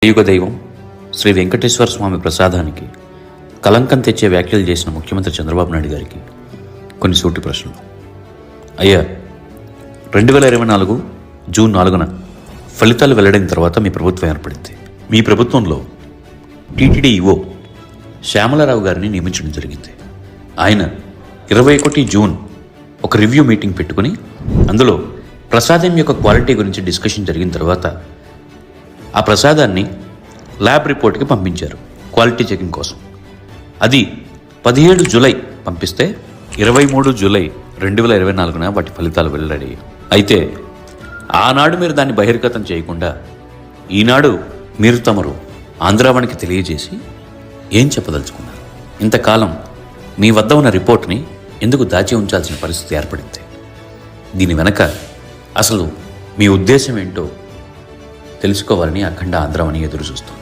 కలియుగ దైవం శ్రీ వెంకటేశ్వర స్వామి ప్రసాదానికి కలంకం తెచ్చే వ్యాఖ్యలు చేసిన ముఖ్యమంత్రి చంద్రబాబు నాయుడు గారికి కొన్ని సూటి ప్రశ్నలు. అయ్యా, 2024 జూన్ 4న ఫలితాలు వెల్లడైన తర్వాత మీ ప్రభుత్వం ఏర్పడింది. మీ ప్రభుత్వంలో టీటీడీ ఈవో శ్యామలారావు గారిని నియమించడం జరిగింది. ఆయన 21 జూన్ ఒక రివ్యూ మీటింగ్ పెట్టుకుని అందులో ప్రసాదం యొక్క క్వాలిటీ గురించి డిస్కషన్ జరిగిన తర్వాత ఆ ప్రసాదాన్ని ల్యాబ్ రిపోర్ట్కి పంపించారు క్వాలిటీ చెకింగ్ కోసం. అది 17 జూలై పంపిస్తే 23 జూలై 2024న వాటి ఫలితాలు వెల్లడయ్యాయి. అయితే ఆనాడు మీరు దాన్ని బహిర్గతం చేయకుండా ఈనాడు మీరు తమరు ఆంధ్రావానికి తెలియజేసి ఏం చెప్పదలుచుకున్నారు? ఇంతకాలం మీ వద్ద ఉన్న రిపోర్ట్ని ఎందుకు దాచి ఉంచాల్సిన పరిస్థితి ఏర్పడింది? దీని వెనక అసలు మీ ఉద్దేశం ఏంటో తెలుసుకోవాలని అఖండ ఆంధ్రావని ఎదురు చూస్తుంది.